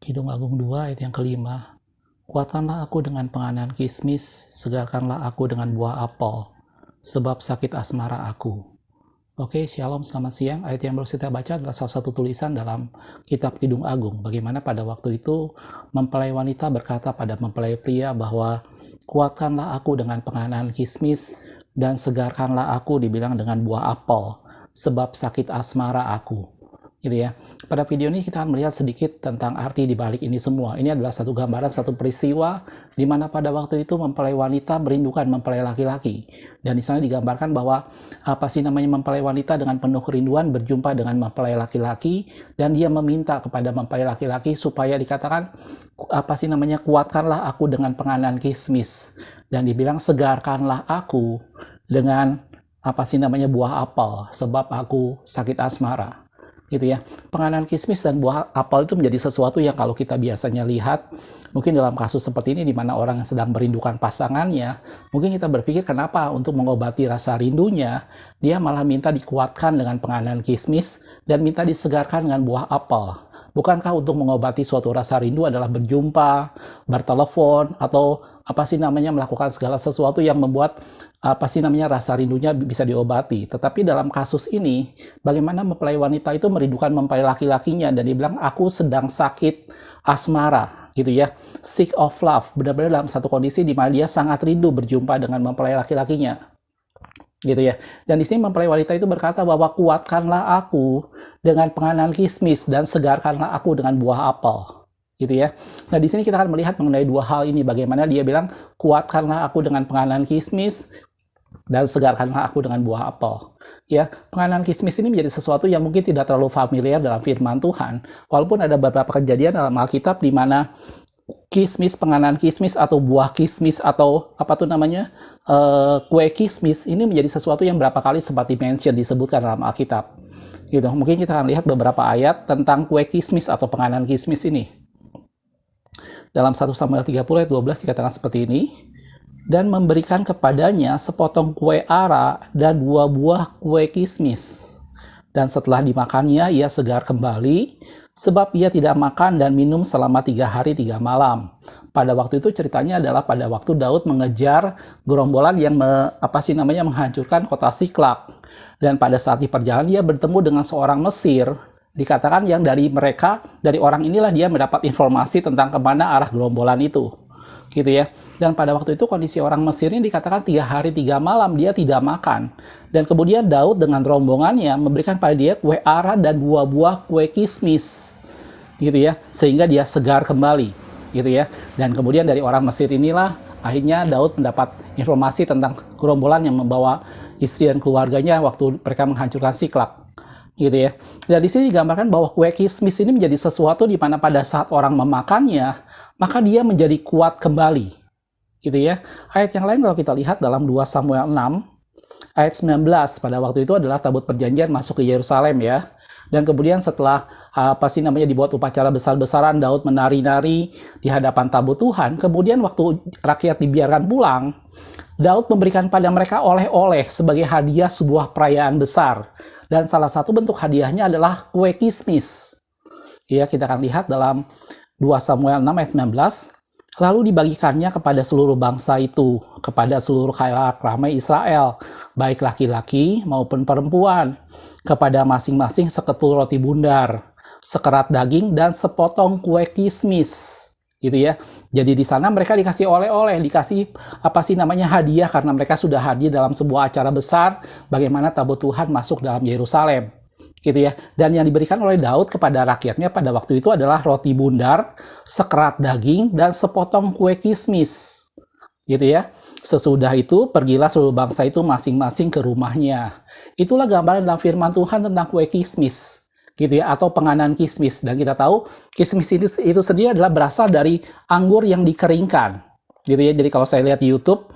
Kidung Agung 2 ayat yang kelima. Kuatkanlah aku dengan penganan kismis, segarkanlah aku dengan buah apel, sebab sakit asmara aku. Oke, shalom, selamat siang. Ayat yang baru kita baca adalah salah satu tulisan dalam kitab Kidung Agung. Bagaimana pada waktu itu mempelai wanita berkata pada mempelai pria bahwa kuatkanlah aku dengan penganan kismis dan segarkanlah aku dibilang dengan buah apel, sebab sakit asmara aku. Gitu ya. Pada video ini kita akan melihat sedikit tentang arti di balik ini semua. Ini adalah satu gambaran, satu peristiwa di mana pada waktu itu mempelai wanita merindukan mempelai laki-laki. Dan di sana digambarkan bahwa mempelai wanita dengan penuh kerinduan berjumpa dengan mempelai laki-laki dan dia meminta kepada mempelai laki-laki supaya dikatakan kuatkanlah aku dengan penganan kismis dan dibilang segarkanlah aku dengan buah apel sebab aku sakit asmara. Gitu ya. Penganan kismis dan buah apel itu menjadi sesuatu yang kalau kita biasanya lihat mungkin dalam kasus seperti ini di mana orang yang sedang merindukan pasangannya, mungkin kita berpikir kenapa untuk mengobati rasa rindunya dia malah minta dikuatkan dengan penganan kismis dan minta disegarkan dengan buah apel. Bukankah untuk mengobati suatu rasa rindu adalah berjumpa, bertelepon, atau melakukan segala sesuatu yang membuat rasa rindunya bisa diobati. Tetapi dalam kasus ini, bagaimana mempelai wanita itu merindukan mempelai laki-lakinya dan dia bilang, aku sedang sakit asmara, gitu ya, sick of love, benar-benar dalam satu kondisi di mana dia sangat rindu berjumpa dengan mempelai laki-lakinya. Gitu ya. Dan di sini mempelai wanita itu berkata bahwa kuatkanlah aku dengan penganan kismis dan segarkanlah aku dengan buah apel. Gitu ya. Nah, di sini kita akan melihat mengenai dua hal ini, bagaimana dia bilang kuatkanlah aku dengan penganan kismis dan segarkanlah aku dengan buah apel. Ya, penganan kismis ini menjadi sesuatu yang mungkin tidak terlalu familiar dalam firman Tuhan. Walaupun ada beberapa kejadian dalam Alkitab di mana kismis, penganan kismis atau buah kismis atau kue kismis ini menjadi sesuatu yang berapa kali sempat disebutkan dalam Alkitab. Gitu. Mungkin kita akan lihat beberapa ayat tentang kue kismis atau penganan kismis ini. Dalam 1 Samuel 30 ayat 12 dikatakan seperti ini. Dan memberikan kepadanya sepotong kue ara dan 2 buah kue kismis. Dan setelah dimakannya ia segar kembali, sebab ia tidak makan dan minum selama 3 hari 3 malam. Pada waktu itu ceritanya adalah pada waktu Daud mengejar gerombolan yang menghancurkan kota Siklak. Dan pada saat di perjalanan dia bertemu dengan seorang Mesir, dikatakan yang dari orang inilah dia mendapat informasi tentang kemana arah gerombolan itu. Gitu ya. Dan pada waktu itu kondisi orang Mesir ini dikatakan 3 hari 3 malam dia tidak makan. Dan kemudian Daud dengan rombongannya memberikan pada dia kue ara dan 2 buah kue kismis. Gitu ya. Sehingga dia segar kembali. Gitu ya. Dan kemudian dari orang Mesir inilah akhirnya Daud mendapat informasi tentang gerombolan yang membawa istri dan keluarganya waktu mereka menghancurkan Siklak. Gitu ya. Dan di sini digambarkan bahwa kue kismis ini menjadi sesuatu di mana pada saat orang memakannya, maka dia menjadi kuat kembali. Gitu ya. Ayat yang lain kalau kita lihat dalam 2 Samuel 6 ayat 19, pada waktu itu adalah tabut perjanjian masuk ke Yerusalem ya. Dan kemudian setelah dibuat upacara besar-besaran, Daud menari-nari di hadapan tabut Tuhan. Kemudian waktu rakyat dibiarkan pulang, Daud memberikan pada mereka oleh-oleh sebagai hadiah sebuah perayaan besar. Dan salah satu bentuk hadiahnya adalah kue kismis. Ya, kita akan lihat dalam 2 Samuel 6 ayat 19. Lalu dibagikannya kepada seluruh bangsa itu, kepada seluruh khalayak ramai Israel, baik laki-laki maupun perempuan, kepada masing-masing seketul roti bundar, sekerat daging, dan sepotong kue kismis. Gitu ya. Jadi di sana mereka dikasih oleh-oleh, dikasih hadiah karena mereka sudah hadir dalam sebuah acara besar bagaimana tabut Tuhan masuk dalam Yerusalem. Gitu ya. Dan yang diberikan oleh Daud kepada rakyatnya pada waktu itu adalah roti bundar, sekerat daging, dan sepotong kue kismis. Gitu ya. Sesudah itu pergilah seluruh bangsa itu masing-masing ke rumahnya. Itulah gambaran dalam firman Tuhan tentang kue kismis. Gitu ya, atau penganan kismis. Dan kita tahu kismis itu sendiri adalah berasal dari anggur yang dikeringkan. Gitu ya. Jadi kalau saya lihat di YouTube,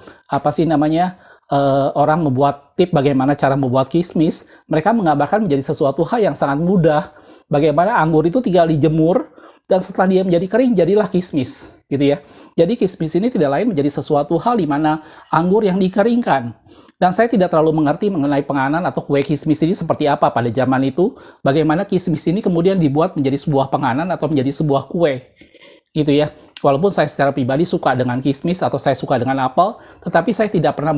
orang membuat tip bagaimana cara membuat kismis, mereka menggambarkan menjadi sesuatu hal yang sangat mudah. Bagaimana anggur itu tinggal dijemur dan setelah dia menjadi kering jadilah kismis, gitu ya. Jadi kismis ini tidak lain menjadi sesuatu hal di mana anggur yang dikeringkan Dan saya tidak terlalu mengerti mengenai penganan atau kue kismis ini seperti apa pada zaman itu, bagaimana kismis ini kemudian dibuat menjadi sebuah penganan atau menjadi sebuah kue, gitu ya. Walaupun saya secara pribadi suka dengan kismis atau saya suka dengan apel, tetapi saya tidak pernah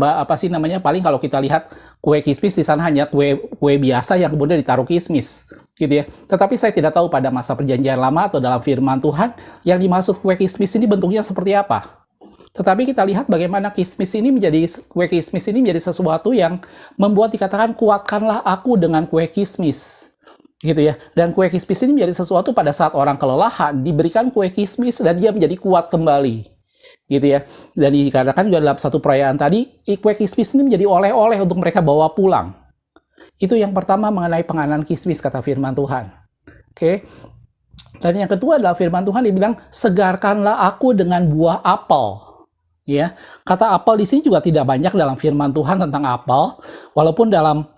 paling kalau kita lihat kue kismis di sana hanya kue biasa yang kemudian ditaruh kismis, gitu ya. Tetapi saya tidak tahu pada masa perjanjian lama atau dalam firman Tuhan yang dimaksud kue kismis ini bentuknya seperti apa. Tetapi kita lihat bagaimana kue kismis ini menjadi sesuatu yang membuat dikatakan kuatkanlah aku dengan kue kismis, gitu ya. Dan kue kismis ini menjadi sesuatu pada saat orang kelelahan diberikan kue kismis dan dia menjadi kuat kembali, gitu ya. Dan dikatakan juga dalam satu perayaan tadi, kue kismis ini menjadi oleh-oleh untuk mereka bawa pulang. Itu yang pertama mengenai penganan kismis kata firman Tuhan. Oke. Dan yang kedua adalah firman Tuhan dibilang segarkanlah aku dengan buah apel. Ya, kata apel di sini juga tidak banyak dalam firman Tuhan tentang apel, walaupun dalam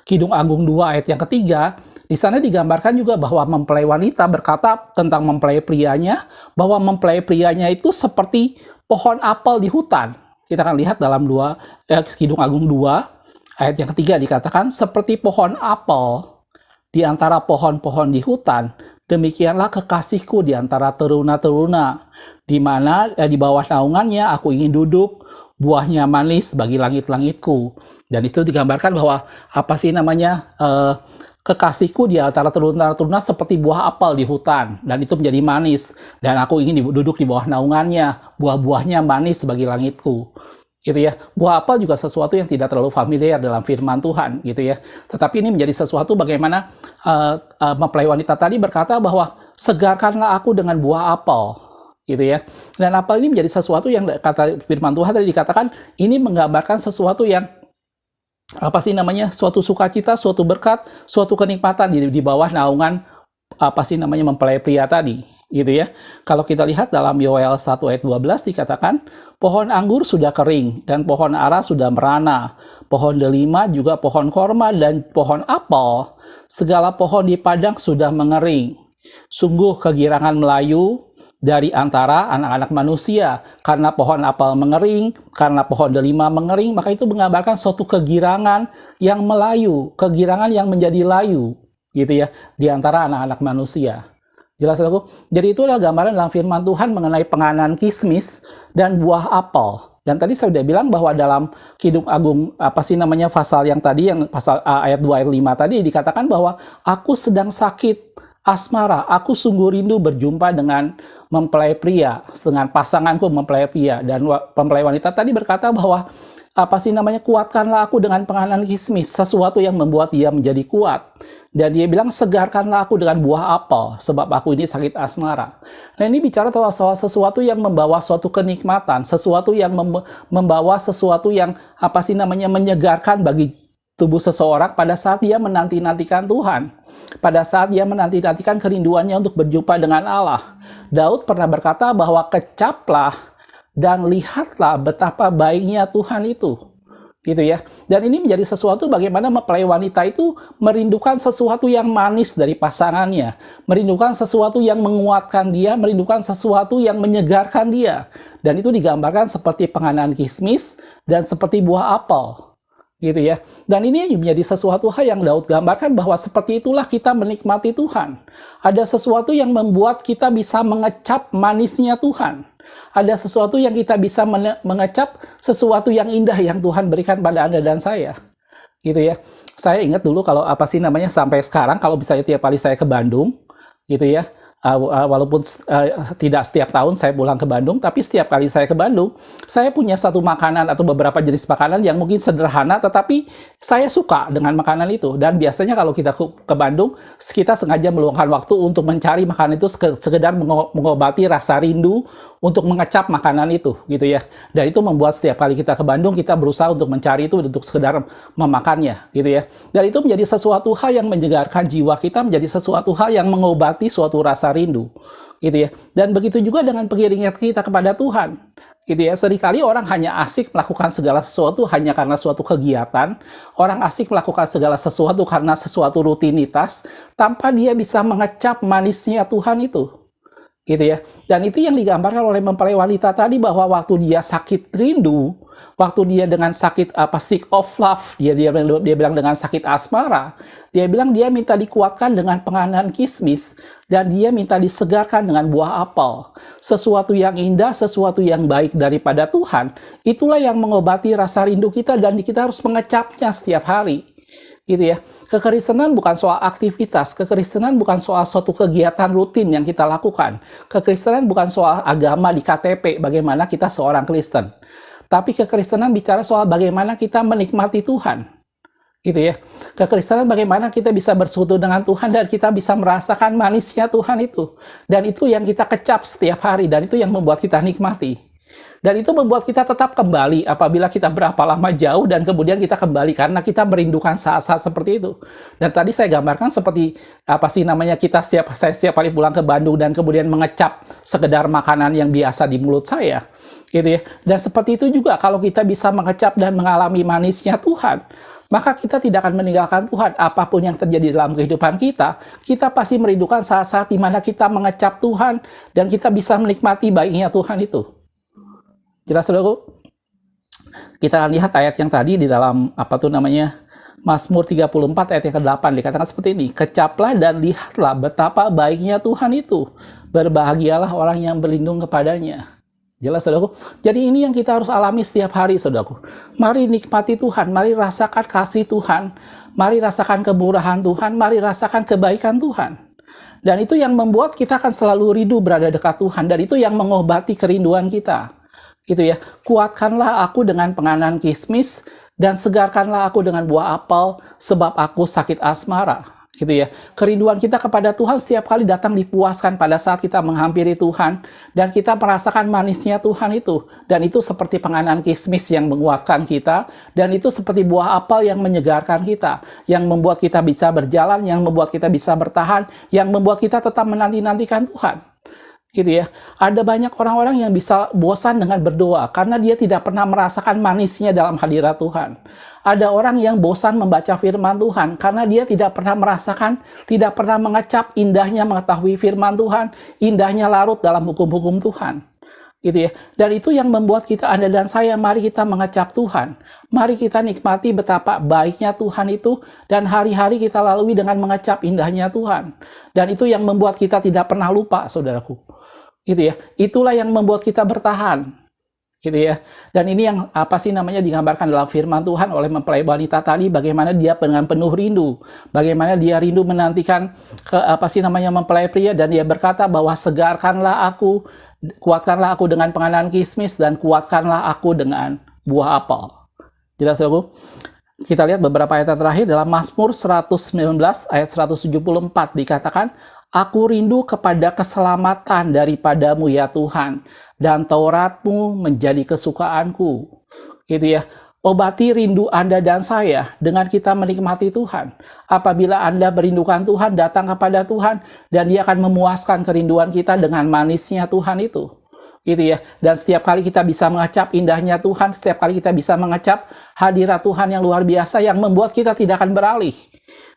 Kidung Agung 2 ayat yang ketiga, di sana digambarkan juga bahwa mempelai wanita berkata tentang mempelai prianya, bahwa mempelai prianya itu seperti pohon apel di hutan. Kita akan lihat dalam Kidung Agung 2 ayat yang ketiga dikatakan seperti pohon apel di antara pohon-pohon di hutan, demikianlah kekasihku di antara teruna-teruna, di mana di bawah naungannya aku ingin duduk, buahnya manis bagi langit-langitku. Dan itu digambarkan bahwa kekasihku di antara teruna-teruna seperti buah apel di hutan, dan itu menjadi manis, dan aku ingin duduk di bawah naungannya, buah-buahnya manis bagi langitku. Gitu ya. Buah apel juga sesuatu yang tidak terlalu familiar dalam firman Tuhan, gitu ya. Tetapi ini menjadi sesuatu bagaimana mempelai wanita tadi berkata bahwa segarkanlah aku dengan buah apel, gitu ya. Dan apel ini menjadi sesuatu yang kata firman Tuhan tadi dikatakan ini menggambarkan sesuatu yang suatu sukacita, suatu berkat, suatu kenikmatan di bawah naungan mempelai pria tadi, gitu ya. Kalau kita lihat dalam Yoel 1 ayat 12 dikatakan pohon anggur sudah kering dan pohon ara sudah merana, pohon delima juga pohon korma dan pohon apel, segala pohon di padang sudah mengering. Sungguh kegirangan Melayu dari antara anak-anak manusia, karena pohon apel mengering, karena pohon delima mengering, maka itu menggambarkan suatu kegirangan yang melayu, kegirangan yang menjadi layu, gitu ya, di antara anak-anak manusia. Jelas aku? Jadi itu adalah gambaran dalam firman Tuhan mengenai penganan kismis dan buah apel. Dan tadi saya sudah bilang bahwa dalam Kidung Agung pasal yang tadi, yang pasal ayat 2 ayat 5 tadi dikatakan bahwa aku sedang sakit asmara, aku sungguh rindu berjumpa dengan mempelai pria, dengan pasanganku mempelai pria. Dan mempelai wanita tadi berkata bahwa kuatkanlah aku dengan penganan kismis, sesuatu yang membuat dia menjadi kuat. Dan dia bilang, segarkanlah aku dengan buah apel, sebab aku ini sakit asmara. Nah, ini bicara tentang sesuatu yang membawa suatu kenikmatan, sesuatu yang membawa sesuatu yang menyegarkan bagi tubuh seseorang pada saat dia menanti-nantikan Tuhan. Pada saat dia menanti-nantikan kerinduannya untuk berjumpa dengan Allah. Daud pernah berkata bahwa kecaplah dan lihatlah betapa baiknya Tuhan itu. Gitu ya. Dan ini menjadi sesuatu bagaimana mempelai wanita itu merindukan sesuatu yang manis dari pasangannya, merindukan sesuatu yang menguatkan dia, merindukan sesuatu yang menyegarkan dia. Dan itu digambarkan seperti penganan kismis dan seperti buah apel, gitu ya. Dan ini menjadi sesuatu hal yang Daud gambarkan bahwa seperti itulah kita menikmati Tuhan. Ada sesuatu yang membuat kita bisa mengecap manisnya Tuhan. Ada sesuatu yang kita bisa mengecap sesuatu yang indah yang Tuhan berikan pada Anda dan saya, gitu ya. Saya ingat dulu kalau sampai sekarang kalau misalnya tiap kali saya ke Bandung, gitu ya, walaupun tidak setiap tahun saya pulang ke Bandung, tapi setiap kali saya ke Bandung, saya punya satu makanan atau beberapa jenis makanan yang mungkin sederhana, tetapi saya suka dengan makanan itu. Dan biasanya kalau kita ke Bandung, kita sengaja meluangkan waktu untuk mencari makanan itu sekedar mengobati rasa rindu untuk mengecap makanan itu, gitu ya. Dan itu membuat setiap kali kita ke Bandung, kita berusaha untuk mencari itu untuk sekedar memakannya, gitu ya. Dan itu menjadi sesuatu hal yang menyegarkan jiwa kita, menjadi sesuatu hal yang mengobati suatu rasa rindu, gitu ya. Dan begitu juga dengan pengiringan kita kepada Tuhan, gitu ya. Seringkali orang hanya asik melakukan segala sesuatu hanya karena suatu kegiatan, orang asik melakukan segala sesuatu karena sesuatu rutinitas, tanpa dia bisa mengecap manisnya Tuhan itu. gitu ya. Dan itu yang digambarkan oleh mempelai wanita tadi, bahwa waktu dia sakit rindu, waktu dia dengan sakit sick of love, dia bilang dengan sakit asmara, dia bilang dia minta dikuatkan dengan penganan kismis, dan dia minta disegarkan dengan buah apel. Sesuatu yang indah, sesuatu yang baik daripada Tuhan, itulah yang mengobati rasa rindu kita, dan kita harus mengecapnya setiap hari. Gitu ya. Kekristenan bukan soal aktivitas, kekristenan bukan soal suatu kegiatan rutin yang kita lakukan. Kekristenan bukan soal agama di KTP, bagaimana kita seorang Kristen. Tapi kekristenan bicara soal bagaimana kita menikmati Tuhan. Gitu ya. Kekristenan bagaimana kita bisa bersekutu dengan Tuhan dan kita bisa merasakan manisnya Tuhan itu. Dan itu yang kita kecap setiap hari, dan itu yang membuat kita nikmati. Dan itu membuat kita tetap kembali apabila kita berapa lama jauh, dan kemudian kita kembali karena kita merindukan saat-saat seperti itu. Dan tadi saya gambarkan seperti kita setiap kali pulang ke Bandung dan kemudian mengecap sekedar makanan yang biasa di mulut saya, gitu ya. Dan seperti itu juga kalau kita bisa mengecap dan mengalami manisnya Tuhan, maka kita tidak akan meninggalkan Tuhan. Apapun yang terjadi dalam kehidupan kita, kita pasti merindukan saat-saat di mana kita mengecap Tuhan dan kita bisa menikmati baiknya Tuhan itu. Jelas, saudaraku? Kita lihat ayat yang tadi di dalam Mazmur 34 ayat yang ke-8 dikatakan seperti ini, kecaplah dan lihatlah betapa baiknya Tuhan itu, berbahagialah orang yang berlindung kepadanya. Jelas, saudaraku? Jadi ini yang kita harus alami setiap hari, saudaraku. Mari nikmati Tuhan, mari rasakan kasih Tuhan, mari rasakan kemurahan Tuhan, mari rasakan kebaikan Tuhan. Dan itu yang membuat kita akan selalu rindu berada dekat Tuhan, dan itu yang mengobati kerinduan kita. Gitu ya. Kuatkanlah aku dengan penganan kismis, dan segarkanlah aku dengan buah apel, sebab aku sakit asmara. Gitu ya. Kerinduan kita kepada Tuhan setiap kali datang dipuaskan pada saat kita menghampiri Tuhan, dan kita merasakan manisnya Tuhan itu. Dan itu seperti penganan kismis yang menguatkan kita, dan itu seperti buah apel yang menyegarkan kita, yang membuat kita bisa berjalan, yang membuat kita bisa bertahan, yang membuat kita tetap menanti-nantikan Tuhan. Gitu ya. Ada banyak orang-orang yang bisa bosan dengan berdoa karena dia tidak pernah merasakan manisnya dalam hadirat Tuhan. Ada orang yang bosan membaca firman Tuhan karena dia tidak pernah merasakan, tidak pernah mengecap indahnya mengetahui firman Tuhan, indahnya larut dalam hukum-hukum Tuhan. Gitu ya. Dan itu yang membuat kita, Anda dan saya, mari kita mengecap Tuhan. Mari kita nikmati betapa baiknya Tuhan itu, dan hari-hari kita lalui dengan mengecap indahnya Tuhan. Dan itu yang membuat kita tidak pernah lupa, saudaraku. Gitu ya. Itulah yang membuat kita bertahan. Gitu ya. Dan ini yang digambarkan dalam firman Tuhan oleh mempelai wanita tadi, bagaimana dia dengan penuh rindu, bagaimana dia rindu menantikan mempelai pria, dan dia berkata bahwa segarkanlah aku, kuatkanlah aku dengan penganan kismis, dan kuatkanlah aku dengan buah apel. Jelas, saudaraku? Kita lihat beberapa ayat terakhir dalam Mazmur 119 ayat 174 dikatakan, aku rindu kepada keselamatan daripadamu ya Tuhan, dan Tauratmu menjadi kesukaanku. Gitu ya. Obati rindu Anda dan saya dengan kita menikmati Tuhan. Apabila Anda merindukan Tuhan, datang kepada Tuhan, dan Dia akan memuaskan kerinduan kita dengan manisnya Tuhan itu. Gitu ya. Dan setiap kali kita bisa mengecap indahnya Tuhan, setiap kali kita bisa mengecap hadirat Tuhan yang luar biasa, yang membuat kita tidak akan beralih.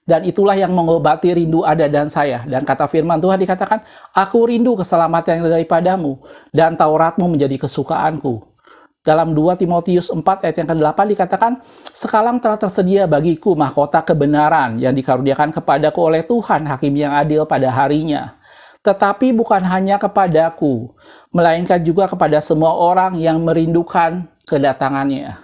Dan itulah yang mengobati rindu Anda dan saya. Dan kata firman Tuhan dikatakan, aku rindu keselamatan daripadamu, dan Tauratmu menjadi kesukaanku. Dalam 2 Timotius 4 ayat yang ke-8 dikatakan, sekarang telah tersedia bagiku mahkota kebenaran yang dikaruniakan kepadaku oleh Tuhan, Hakim yang adil pada harinya. Tetapi bukan hanya kepadaku, melainkan juga kepada semua orang yang merindukan kedatangannya.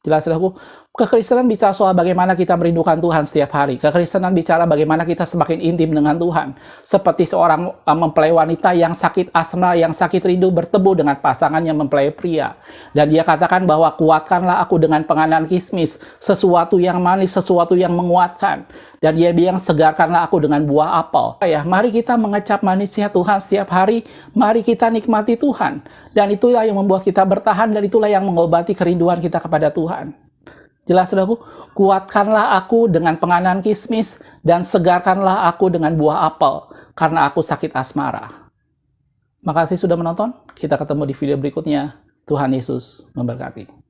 Jelas, saudaraku? Kekristenan bicara soal bagaimana kita merindukan Tuhan setiap hari. Kekristenan bicara bagaimana kita semakin intim dengan Tuhan. Seperti seorang mempelai wanita yang sakit asma, yang sakit rindu bertemu dengan pasangannya mempelai pria. Dan dia katakan bahwa kuatkanlah aku dengan penganan kismis, sesuatu yang manis, sesuatu yang menguatkan. Dan dia bilang segarkanlah aku dengan buah apel. Ya, mari kita mengecap manisnya Tuhan setiap hari. Mari kita nikmati Tuhan. Dan itulah yang membuat kita bertahan, dan itulah yang mengobati kerinduan kita kepada Tuhan. Jelas, saudaraku? Kuatkanlah aku dengan penganan kismis, dan segarkanlah aku dengan buah apel, karena aku sakit asmara. Makasih sudah menonton. Kita ketemu di video berikutnya. Tuhan Yesus memberkati.